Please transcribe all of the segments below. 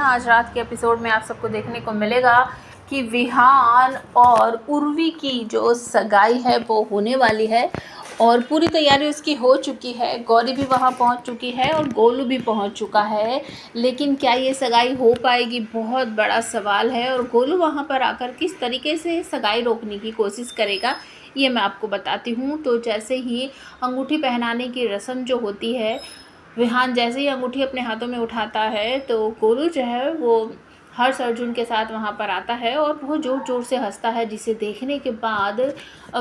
हैं आज रात के एपिसोड में आप सबको देखने को मिलेगा कि विहान और उर्वी की जो सगाई है वो होने वाली है और पूरी तैयारी उसकी हो चुकी है। गौरी भी वहाँ पहुँच चुकी है और गोलू भी पहुँच चुका है, लेकिन क्या ये सगाई हो पाएगी, बहुत बड़ा सवाल है। और गोलू वहाँ पर आकर किस तरीके से सगाई रोकने की कोशिश करेगा ये मैं आपको बताती हूँ। तो जैसे ही अंगूठी पहनाने की रस्म जो होती है, विहान जैसे ही अंगूठी अपने हाथों में उठाता है तो गोलू जो है वो हर्ष अर्जुन के साथ वहाँ पर आता है और बहुत ज़ोर ज़ोर से हंसता है, जिसे देखने के बाद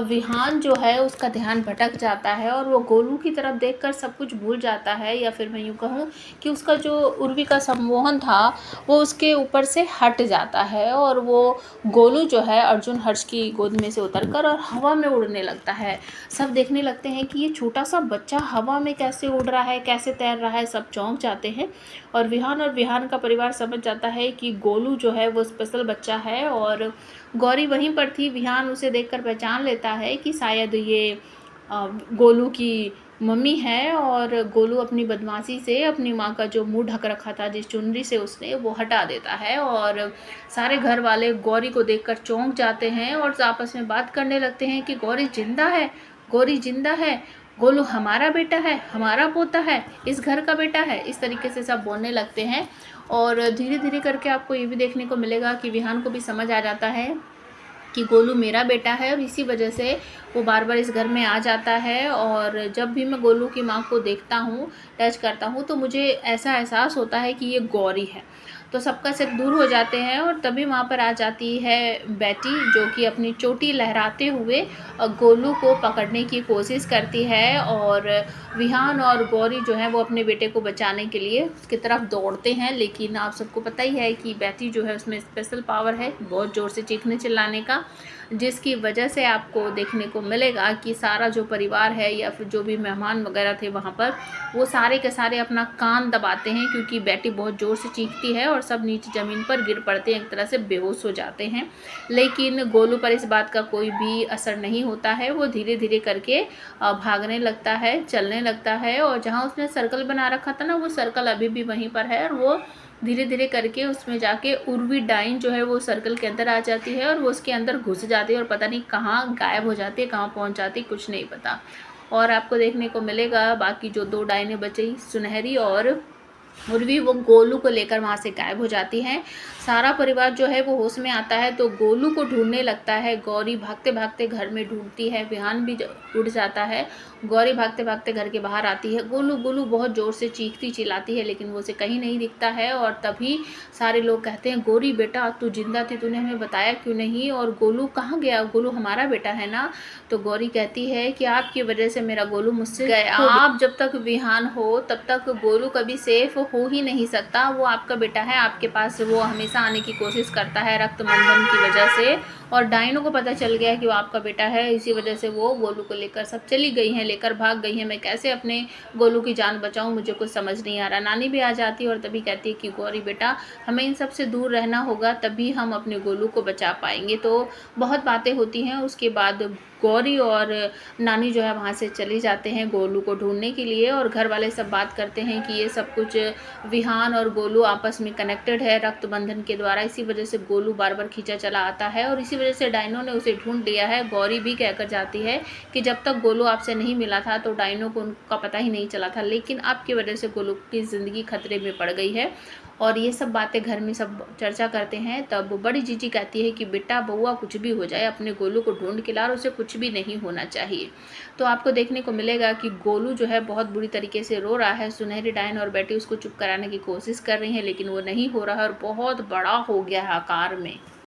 विहान जो है उसका ध्यान भटक जाता है और वो गोलू की तरफ देखकर सब कुछ भूल जाता है, या फिर मैं यूँ कहूँ कि उसका जो उर्वी का सम्मोहन था वो उसके ऊपर से हट जाता है और वो गोलू जो है अर्जुन हर्ष की गोद में से उतरकर और हवा में उड़ने लगता है। सब देखने लगते हैं कि ये छोटा सा बच्चा हवा में कैसे उड़ रहा है, कैसे तैर रहा है, सब चौंक जाते हैं। और विहान का परिवार समझ जाता है कि गोलू जो है वो स्पेशल बच्चा है और गौरी वहीं पर थी। विहान उसे देखकर पहचान लेता है कि शायद ये गोलू की मम्मी है और गोलू अपनी बदमाशी से अपनी माँ का जो मुंह ढक रखा था जिस चुनरी से उसने, वो हटा देता है और सारे घर वाले गौरी को देखकर चौंक जाते हैं और आपस में बात करने लगते हैं कि गौरी जिंदा है, गौरी जिंदा है, गोलू हमारा बेटा है, हमारा पोता है, इस घर का बेटा है। इस तरीके से सब बोलने लगते हैं और धीरे धीरे करके आपको ये भी देखने को मिलेगा कि विहान को भी समझ आ जाता है कि गोलू मेरा बेटा है और इसी वजह से वो बार बार इस घर में आ जाता है। और जब भी मैं गोलू की माँ को देखता हूँ, टच करता हूँ, तो मुझे ऐसा एहसास होता है कि ये गौरी है। तो सबका शक दूर हो जाते हैं और तभी वहाँ पर आ जाती है बेटी, जो कि अपनी चोटी लहराते हुए गोलू को पकड़ने की कोशिश करती है और विहान और गौरी जो है वो अपने बेटे को बचाने के लिए उसकी तरफ दौड़ते हैं। लेकिन आप सबको पता ही है कि बेटी जो है उसमें स्पेशल पावर है बहुत ज़ोर से चीखने चिल्लाने का, जिसकी वजह से आपको देखने को मिलेगा कि सारा जो परिवार है या फिर जो भी मेहमान वगैरह थे वहाँ पर, वो सारे के सारे अपना कान दबाते हैं क्योंकि बेटी बहुत ज़ोर से चीखती है और सब नीचे ज़मीन पर गिर पड़ते हैं, एक तरह से बेहोश हो जाते हैं। लेकिन गोलू पर इस बात का कोई भी असर नहीं होता है। वो धीरे धीरे करके भागने लगता है, चलने लगता है और जहाँ उसने सर्कल बना रखा था ना, वो सर्कल अभी भी वहीं पर है और वो धीरे धीरे करके उसमें जाके उर्वी डाइन जो है वो सर्कल के अंदर आ जाती है और वो उसके अंदर घुस जाती है और पता नहीं कहाँ गायब हो जाती है, कहाँ पहुँच जाती है, कुछ नहीं पता। और आपको देखने को मिलेगा बाकी जो दो डाइनें बची, सुनहरी और उर्वी, वो गोलू को लेकर वहाँ से गायब हो जाती हैं। सारा परिवार जो है वो होश में आता है तो गोलू को ढूंढने लगता है। गौरी भागते भागते घर में ढूंढती है, विहान भी उड़ जाता है। गौरी भागते भागते घर के बाहर आती है, गोलू गोलू बहुत ज़ोर से चीखती चिल्लाती है, लेकिन वो उसे कहीं नहीं दिखता है। और तभी सारे लोग कहते हैं, गौरी बेटा तू जिंदा थी, तूने हमें बताया क्यों नहीं, और गोलू कहाँ गया, गोलू हमारा बेटा है ना। तो गौरी कहती है कि आपकी वजह से मेरा गोलू मुझसे गया, आप जब तक विहान हो तब तक गोलू कभी सेफ हो ही नहीं सकता, वो आपका बेटा है, आपके पास वो हमेशा आने की कोशिश करता है रक्तबंधन की वजह से। और डाइनों को पता चल गया कि वो आपका बेटा है, इसी वजह से वो गोलू को लेकर सब चली गई हैं, लेकर भाग गई हैं। मैं कैसे अपने गोलू की जान बचाऊं, मुझे कुछ समझ नहीं आ रहा। नानी भी आ जाती है और तभी कहती है कि गौरी बेटा हमें इन सब से दूर रहना होगा, तभी हम अपने गोलू को बचा पाएंगे। तो बहुत बातें होती हैं। उसके बाद गौरी और नानी जो है वहाँ से चले जाते हैं गोलू को ढूंढने के लिए और घर वाले सब बात करते हैं कि ये सब कुछ विहान और गोलू आपस में कनेक्टेड है रक्तबंधन के द्वारा, इसी वजह से गोलू बार बार खींचा चला आता है और इसी वजह से डाइनो ने उसे ढूंढ लिया है। गौरी भी कहकर जाती है कि जब तक गोलू आपसे नहीं मिला था तो डाइनो को उनका पता ही नहीं चला था, लेकिन आपकी वजह से गोलू की ज़िंदगी खतरे में पड़ गई है। और ये सब बातें घर में सब चर्चा करते हैं। तब बड़ी जीजी कहती है कि बेटा बउआ कुछ भी हो जाए अपने गोलू को ढूंढ के ला, और उसे कुछ भी नहीं होना चाहिए। तो आपको देखने को मिलेगा कि गोलू जो है बहुत बुरी तरीके से रो रहा है। सुनहरी डाइन और बेटी उसको चुप कराने की कोशिश कर रही हैं, लेकिन वो नहीं हो रहा है और बहुत बड़ा हो गया है आकार में।